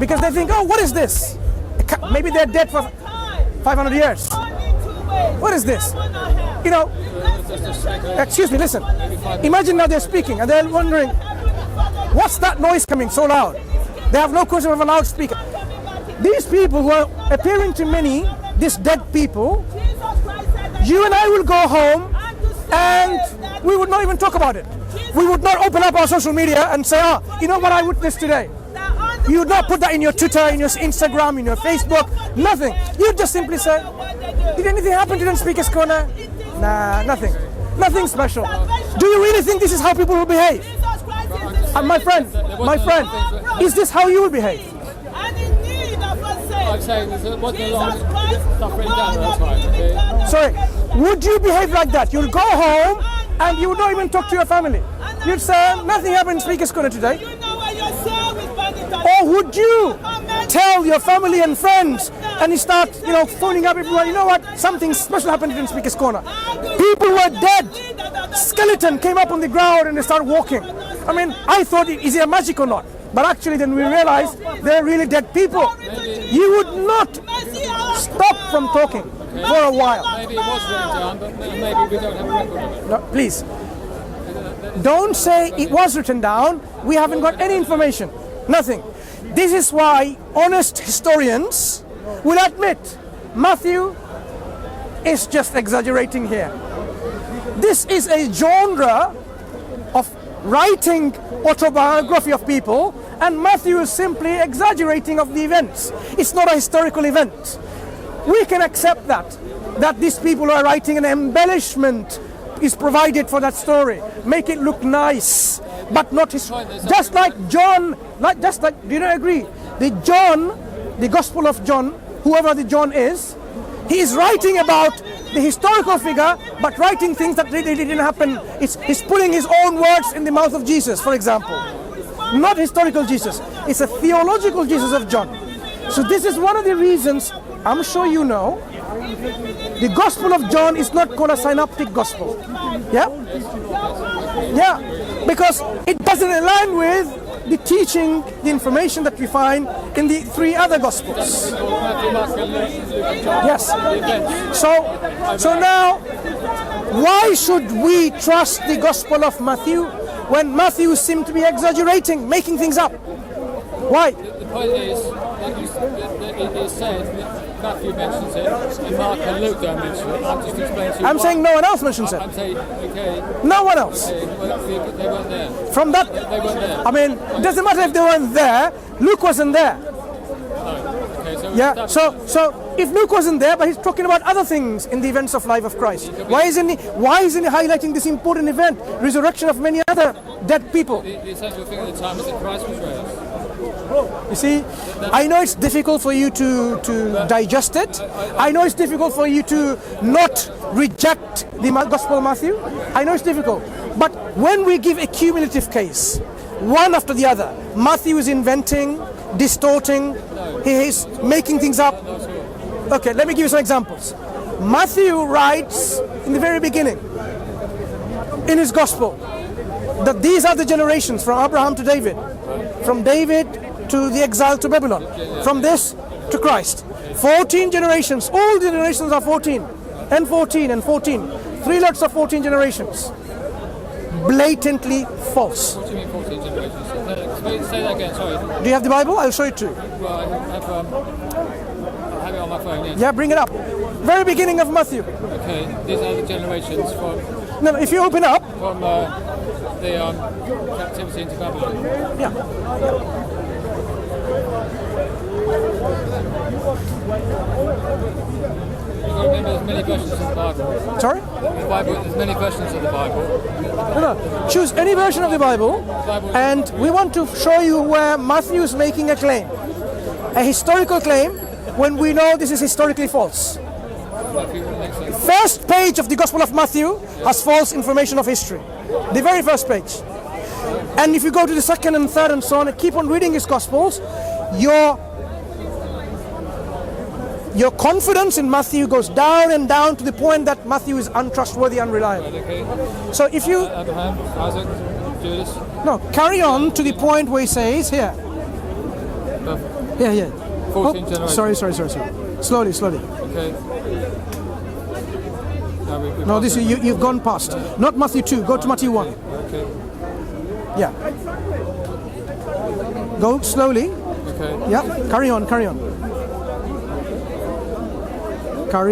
Because they think, oh, what is this? Maybe they're dead for 500 years. What is this? You know, excuse me, listen. Imagine now they're speaking and they're wondering, what's that noise coming so loud? They have no question of a loudspeaker. These people who are appearing to many, these dead people, you and I will go home and we would not even talk about it. We would not open up our social media and say, oh, you know what I witnessed today? You would not put that in your Twitter, in your Instagram, in your Facebook, nothing. You'd just simply say, did anything happen to the speaker's corner? Nah, nothing. Nothing special. Do you really think this is how people will behave? My friend, is this how you will behave? I'm saying there wasn't a lot of stuff written down at that time, okay? Sorry, would you behave like that? You'll go home and you would not even talk to your family. You'd say, nothing happened in speaker's corner today. Or would you tell your family and friends and you start, phoning up everyone, you know what, something special happened in speaker's corner. People were dead. Skeleton came up on the ground and they started walking. I mean, I thought, is it a magic or not? But actually then we realized they're really dead people. You would not stop from talking for a while. Maybe it was written down, but maybe we don't have a record of it. No, please. Don't say it was written down. We haven't got any information. Nothing. This is why honest historians will admit Matthew is just exaggerating here. This is a genre of writing autobiography of people, and Matthew is simply exaggerating of the events. It's not a historical event. We can accept that these people are writing an embellishment is provided for that story. Make it look nice, but not his. Just like John, do you not agree? The Gospel of John, whoever the John is, he is writing about the historical figure, but writing things that really didn't happen. He's putting his own words in the mouth of Jesus, for example. Not historical Jesus. It's a theological Jesus of John. So this is one of the reasons, I'm sure you know, the Gospel of John is not called a synoptic gospel. Yeah? Yeah. Because it doesn't align with the teaching, the information that we find in the three other Gospels. Yes. So now, why should we trust the Gospel of Matthew when Matthew seemed to be exaggerating, making things up? Why? The point is, it is said that Matthew mentions it, and Mark and Luke don't mention it. I'm just explaining to you. I'm saying no one else mentions it. I'm saying, okay. No one else. Okay, well, they weren't there. From that, They weren't there. I mean, it doesn't matter if they weren't there. Luke wasn't there. No. Okay, so Yeah. So if Luke wasn't there, but he's talking about other things in the events of life of Christ, why isn't he highlighting this important event, resurrection of many other dead people? The essential thing at the time was that Christ was raised. You see, I know it's difficult for you to digest it. I know it's difficult for you to not reject the Gospel of Matthew. I know it's difficult. But when we give a cumulative case, one after the other, Matthew is inventing, distorting, he is making things up. Okay, let me give you some examples. Matthew writes in the very beginning, in his Gospel, that these are the generations from Abraham to David, from David to the exile to Babylon, from this to Christ. 14 generations, all the generations are 14, and 14, and 14. 3 lots of 14 generations. Blatantly false. What do you mean 14 generations? Say that again, sorry. Do you have the Bible? I'll show it to you. Well, I have it on my phone, yes. Yeah, bring it up. Very beginning of Matthew. Okay, these are the generations from No, if you open up. The captivity into Babylon. Yeah. You've got to remember there's many versions of the Bible. Sorry? The Bible, there's many versions of the Bible. No. Choose any version of the Bible, and we want to show you where Matthew is making a claim. A historical claim when we know this is historically false. First page of the Gospel of Matthew has false information of history. The very first page. And if you go to the second and third and so on, and keep on reading his Gospels, your confidence in Matthew goes down and down to the point that Matthew is untrustworthy, unreliable. Okay. So if you... Abraham, Isaac, Judas. No, carry on to the point where he says here. Yeah. 14 generations. Sorry. Slowly. Okay. No, this is, you've gone past. Not Matthew 2. Go to Matthew 1. Okay. Yeah. Go slowly. Okay. Yeah. Carry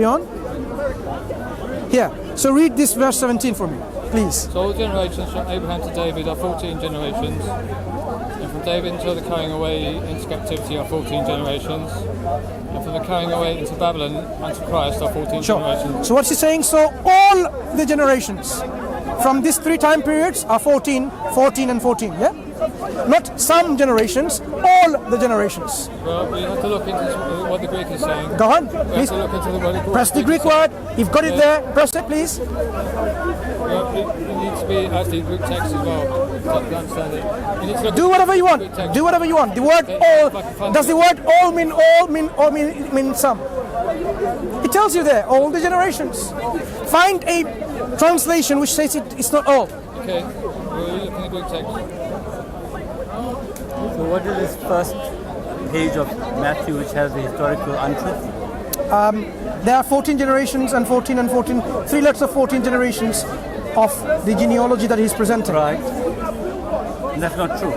on. Here. So read this verse 17 for me, please. So all generations from Abraham to David are 14 generations. And from David until the carrying away into captivity are 14 generations. And from the carrying away into Babylon unto Christ are 14 generations. So what's he saying? So all the generations from these 3 time periods are 14, 14 and 14, yeah? Not some generations, all the generations. Well, we have to look into what the Greek is saying. Go on, We have please. to look into the word. Press the Greek word. You've got it there. Press it, please. Well, it needs to be actually Greek text as well to understand it. You need to look Do at whatever you want. Greek text. Do whatever you want. The word all. Does the word all mean some? It tells you there, all the generations. Find a translation which says it's not all. Okay, we'll look in the Greek text. So what is this first page of Matthew which has the historical untruth? There are 14 generations and 14 and 14, 3 lots of 14 generations of the genealogy that he's presenting. Right. And that's not true.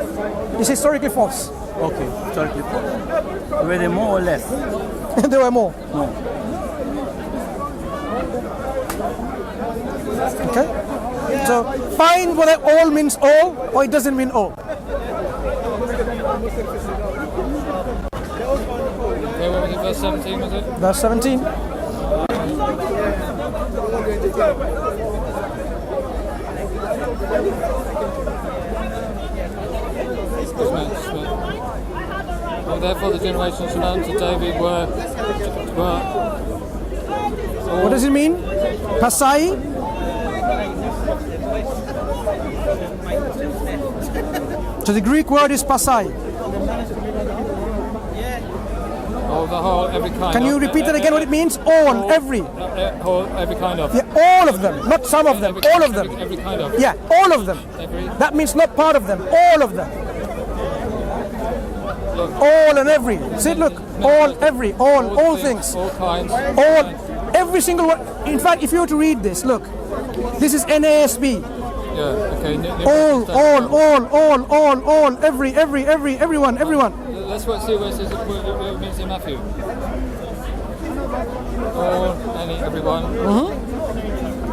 It's historically false. Okay, historically false. Were they more or less? There were more. No. Okay? So find whether all means all or it doesn't mean all. Okay, what was it, verse 17 was it? Verse 17. Well, therefore the generations from Adam to David were What does it mean? Pasai? So the Greek word is pasai. all the whole, every kind Can of. you repeat that again what it means? All, every. Whole, every kind of. Yeah, all of them, not some of them, all of them. Every kind of. Yeah, all of them. Every. That means not part of them, all of them. All and every. See, look, all, every, all things. All kinds. All, every single one. In fact, if you were to read this, look, this is NASB. Yeah, okay. All, every, everyone. Let's see what it says, what it means in Matthew. All, any, everyone.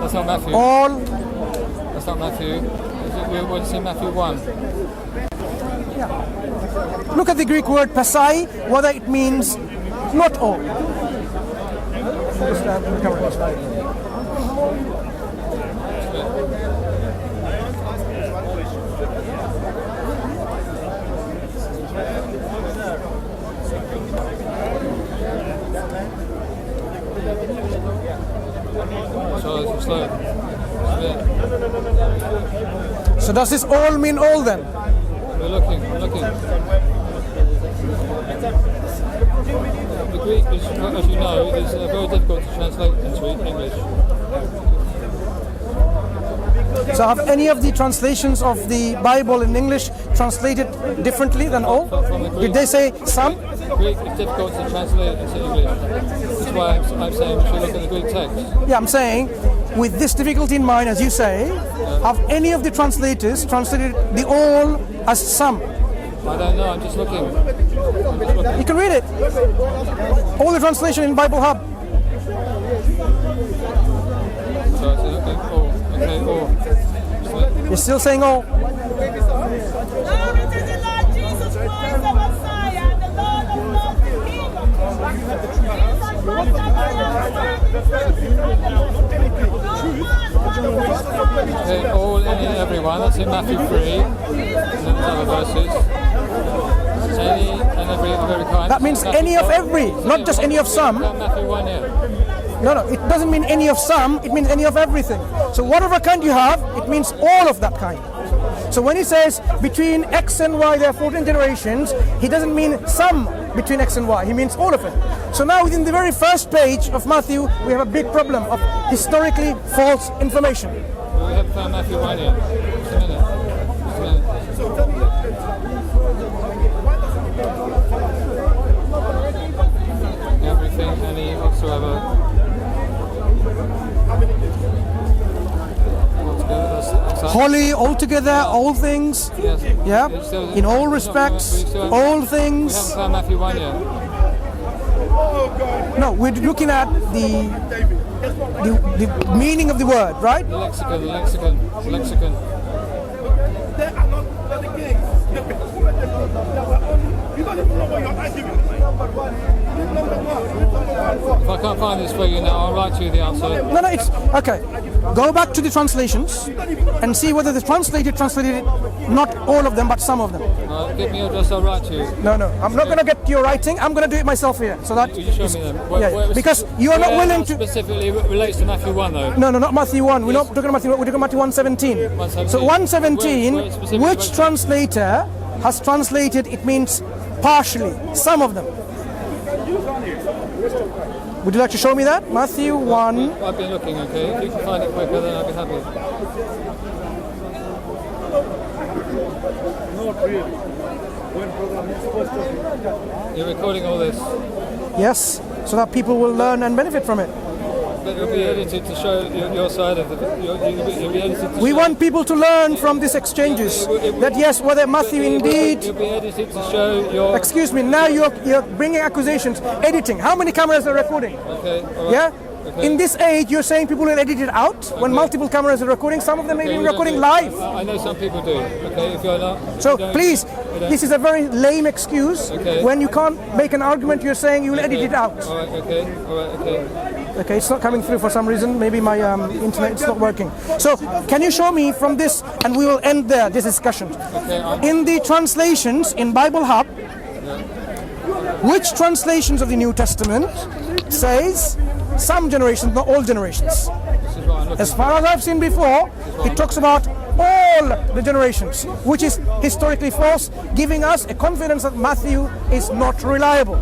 That's not Matthew. All. That's not Matthew. We want to see Matthew 1. Look at the Greek word pasai, whether it means not all. So slow. So does this all mean all then? We're looking. The Greek is, as you know, is very difficult to translate into English. So have any of the translations of the Bible in English translated differently than all? From the Greek, Did they say some? Greek is difficult to translate into English. That's why I'm saying we should look at the Greek text. Yeah, I'm saying, with this difficulty in mind, as you say, have any of the translators translated the all as some? I don't know, I'm just looking. You can read it. All the translation in Bible Hub. So it's looking, all. You're still saying all. Glory to the Lord Jesus Christ, the Messiah, the Lord of Lords, the King of Kings. Jesus Christ, Okay, all, any, everyone. That's in Matthew 3. And then there's other verses. Any and every kind. That means any of every, not just any of some. Matthew 1 here. No, it doesn't mean any of some, it means any of everything. So whatever kind you have, it means all of that kind. So when he says between X and Y there are 14 generations, he doesn't mean some between X and Y, he means all of it. So now within the very first page of Matthew, we have a big problem of historically false information. We have Matthew 1 here. Just a minute. equally, altogether, all things. Yes. Yeah, It's still- in all it's not- respects, we still haven't- all We things. haven't found Matthew 1 yet. No, we're looking at the meaning of the word, right? The lexicon. They are not the kings. You don't even know what you're arguing. If I can't find this for you now, I'll write you the answer. No, it's okay. Go back to the translations and see whether the translated it, not all of them, but some of them. Give me your address, I'll write you. No, I'm not going to get your writing. I'm going to do it myself here. So that Will you show me them? Where because you are not where willing to. specifically relates to Matthew 1 though. No, not Matthew 1. We're not talking about Matthew 1. We're talking about Matthew 1:17. 1:17. So 1:17, Where specifically which relates to- translator has translated? It means partially. Some of them. Would you like to show me that? Matthew 1. I've been looking, okay? If you can find it quicker, then I'll be happy. Not really. When program is supposed to. You're recording all this, Yes, so that people will learn and benefit from it. but it'll be edited to show your side of the. You'll be edited to We show, want people to learn from these exchanges that yes, whether Matthew indeed. You'll be edited to show your. Excuse me. Now you're bringing accusations. Editing. How many cameras are recording? Okay. All right. Yeah. Okay. In this age, you're saying people will edit it out when multiple cameras are recording. Some of them may Okay, be we don't recording do- live. I know some people do. Okay, if you're not. So you don't- please, you don't- this is a very lame excuse. Okay. When you can't make an argument, you're saying you will edit it out. All right. Okay. All right. Okay. Okay, it's not coming through for some reason. Maybe my internet is not working. So can you show me from this, and we will end there this discussion. Okay. In the translations in Bible Hub, which translations of the New Testament says some generations, not all generations? This is what I'm looking As far as I've seen before, it talks about all the generations, which is historically false, giving us a confidence that Matthew is not reliable.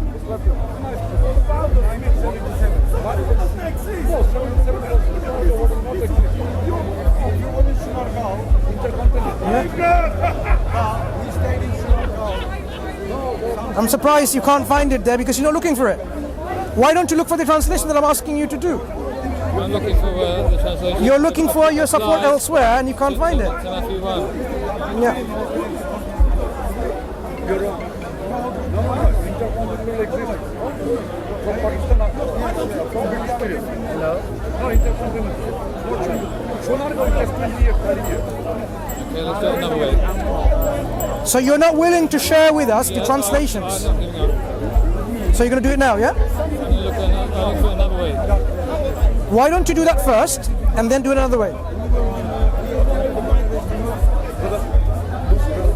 I'm surprised you can't find it there because you're not looking for it. Why don't you look for the translation that I'm asking you to do? I'm looking for the translation. You're looking for your support Live elsewhere and you can't find it. To Matthew 1. Yeah. You're wrong. No, intercontinental exists. From Pakistan, from British period. No, intercontinental. Sonar का investment भी एक करी है. Okay, let's do it another way. So you're not willing to share with us the I'm translations. not giving up. So you're going to do it now, yeah? I'm going to look for another way. Why don't you do that first and then do it another way?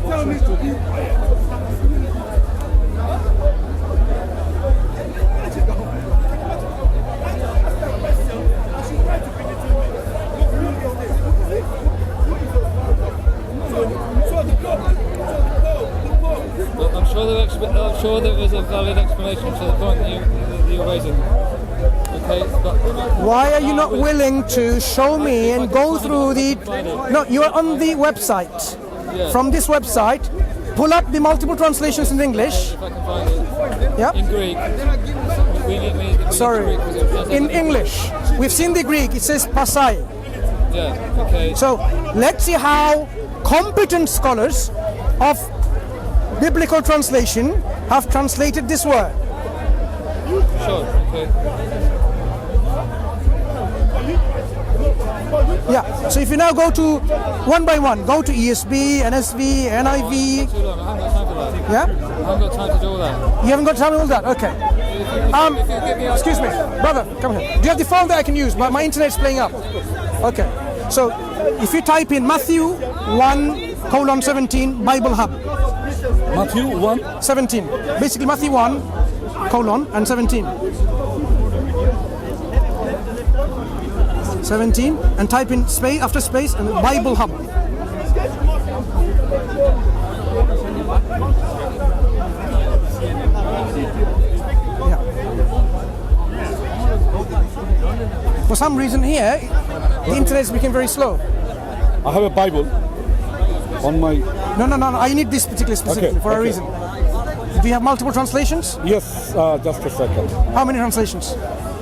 Tell me to. But I'm sure there is a valid explanation to the point that you're raising. Okay, but Why are you not willing to show me and go through the... No, you are on the website. From this website, pull up the multiple translations in English. if I can find it Yeah? in Greek, we need Sorry. Greek because it translates In English. We've seen the Greek. It says pasai. Yeah. Okay. So let's see how competent scholars of biblical translation have translated this word. Sure. Okay. Yeah. So if you now go to one by one, go to ESV, NSV, NIV. Too long. I haven't got time for that. Yeah. I haven't got time to do all that. You haven't got time to all that. Okay. If you give me a- Excuse me, brother. Come here. Do you have the phone that I can use? My internet's playing up. Okay. So if you type in Matthew 1:17 Bible Hub. Matthew 1. 17. Basically Matthew 1:17. 17 and type in space after space and Bible Hub. Yeah. For some reason here, the internet became very slow. I have a Bible on my. No. I need this specifically Okay, for a okay. reason. Do you have multiple translations? Yes, just a second. How many translations?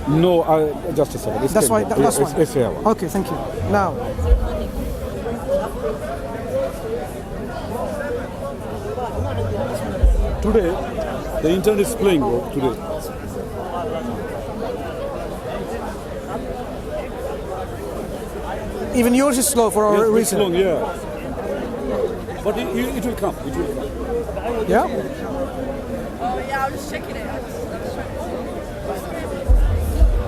No, just a second. That's why. That's why. It's here. Okay, thank you. Now, today, the internet is playing, bro, today. Even yours is slow for a Yes, it's reason. long, yeah. But it will come. It will come. Yeah? Oh, yeah, I was checking it.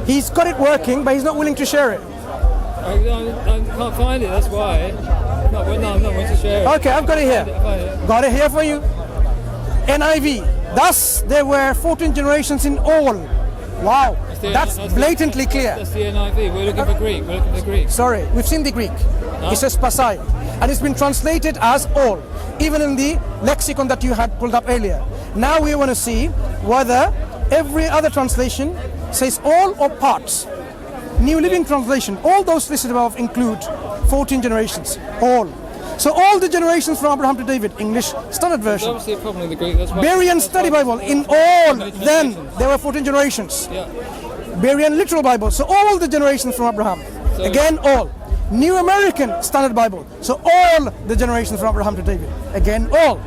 He's got it working, but he's not willing to share it. I can't find it, that's why. No, I'm not going to share it. Okay, I've got it here. Got it here for you. NIV. Thus, there were 14 generations in all. Wow, that's blatantly clear. That's the NIV. We're looking for Greek. We're looking for Greek. Sorry, we've seen the Greek. It says Pasai. And it's been translated as all, even in the lexicon that you had pulled up earlier. Now we want to see whether every other translation says all or parts. New Living Translation, all those listed above include 14 generations, all. So all the generations from Abraham to David, English Standard There's Version. obviously a problem in the Greek. That's why. Berean Study Bible, in all, then there were 14 generations. Yeah. Berean Literal Bible, so all the generations from Abraham. So- Again, all. New American Standard Bible, so all the generations from Abraham to David. Again, all.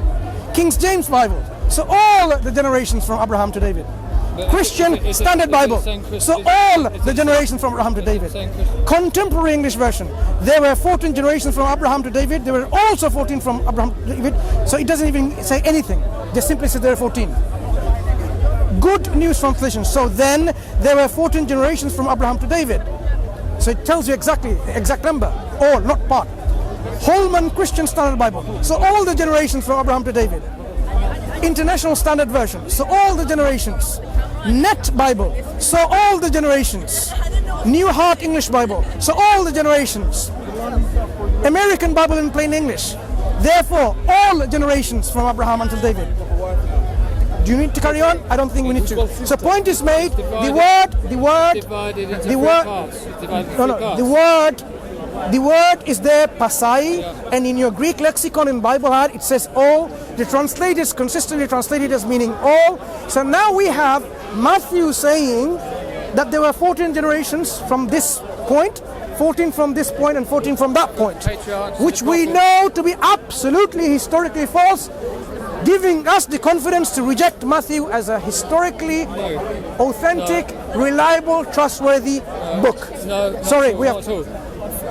King James Bible, so all the generations from Abraham to David. But Christian it's Standard the Bible, same Christ- so it's- all it's the the generations from Abraham to David. same Christian. Contemporary English Version, there were 14 generations from Abraham to David. There were also 14 from Abraham to David. So it doesn't even say anything. They simply say there are 14. Good News Translation. So then there were 14 generations from Abraham to David. So it tells you exactly the exact number, all, not part. Holman Christian Standard Bible. So all the generations from Abraham to David. International Standard Version. So all the generations. Net Bible. So all the generations. New Heart English Bible. So all the generations. American Bible in plain English. Therefore, all generations from Abraham until David. Do you need to carry on? I don't think we need to. So point is made. The word, Divided into the three word. parts. Divided into No, three no. parts. The word is there, pasai, and in your Greek lexicon in Bible Hard it says all. The translators consistently translated as meaning all. So now we have Matthew saying that there were 14 generations from this point, 14 from this point, and 14 from that point, Patriarchs, which the we prophets. know to be absolutely historically false, giving us the confidence to reject Matthew as a historically authentic, reliable, trustworthy book. No, not Sorry, at all, we not have. at all.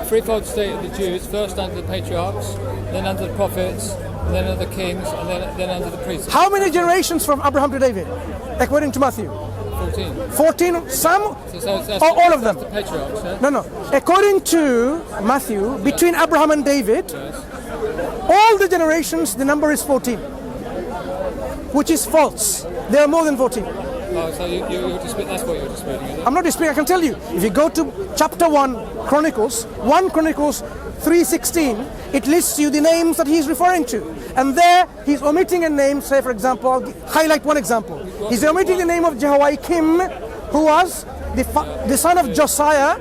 Threefold state of the Jews, first under the patriarchs, then under the prophets, then under the kings, and then under the priests. How many generations from Abraham to David, according to Matthew? 14. 14, some So that's or all of them? that's the patriarchs, yeah? No, no. According to Matthew, between Abraham and David, all the generations, the number is 14, which is false. There are more than 14. Oh, so you're disputing, that's what you're disputing, is it? I'm not disputing, I can tell you. If you go to chapter 1 Chronicles 3:16, it lists you the names that he's referring to. And there, he's omitting a name, say for example, I'll highlight one example. He's omitting the name of Jehoiakim, who was the son of Josiah,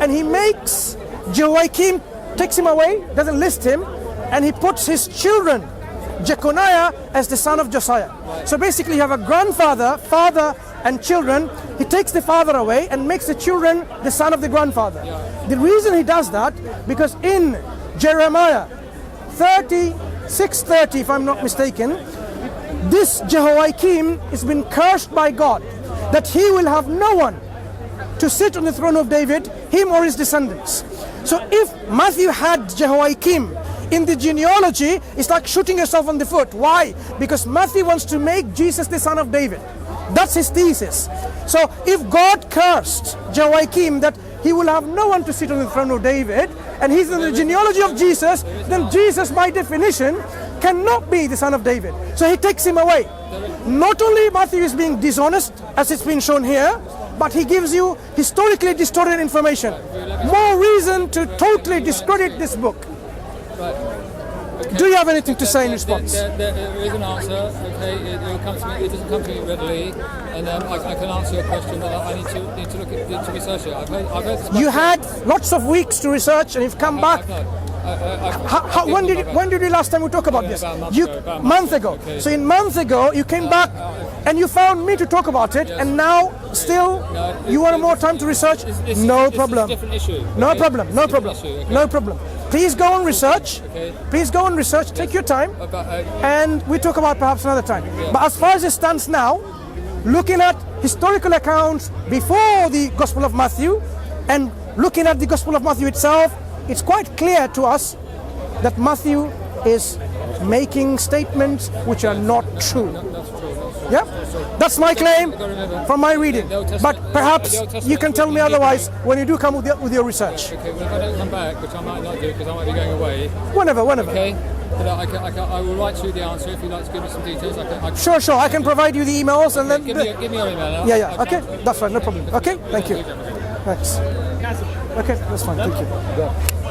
and he makes Jehoiakim, takes him away, doesn't list him, and he puts his children, Jeconiah, as the son of Josiah. So basically you have a grandfather, father and children. He takes the father away and makes the children the son of the grandfather. The reason he does that, because in Jeremiah 36:30, if I'm not mistaken, this Jehoiakim has been cursed by God, that he will have no one to sit on the throne of David, him or his descendants. So if Matthew had Jehoiakim in the genealogy, it's like shooting yourself on the foot. Why? Because Matthew wants to make Jesus the son of David. That's his thesis. So if God cursed Jehoiakim that he will have no one to sit on the throne of David, and he's in the genealogy of Jesus, then Jesus by definition cannot be the son of David. So he takes him away. Not only Matthew is being dishonest, as it's been shown here, but he gives you historically distorted information. More reason to totally discredit this book. Right. Okay. Do you have anything to say in response? There is an answer, okay, it comes to me, it doesn't come to me readily, and I can answer your question, but I need to look at, to research it. I've heard this You had lots of weeks to research and you've come back. When did you last time we talk about this? About a Month ago. Okay. So in month ago you came back and you found me to talk about it, and now still you want more time to research? No problem. It's a different issue. No okay? problem. No It's a different problem. issue, okay? No problem. Please go and research. Okay. Please go and research. Take your time. But, And we talk about perhaps another time. But as far as it stands now, looking at historical accounts before the Gospel of Matthew and looking at the Gospel of Matthew itself, it's quite clear to us that Matthew is making statements which are not true. Yeah, that's my claim from my reading. But perhaps you can tell me otherwise when you do come with your research. okay, well, if I don't come back, which I might not do because I might be going away, Whenever. okay? But I will write you the answer if you'd like to give me some details. Sure. I can provide you the emails and then. Give me your email now. Yeah. Okay, that's fine. No problem. Okay, thank you. Thanks. Okay, that's fine. Thank you.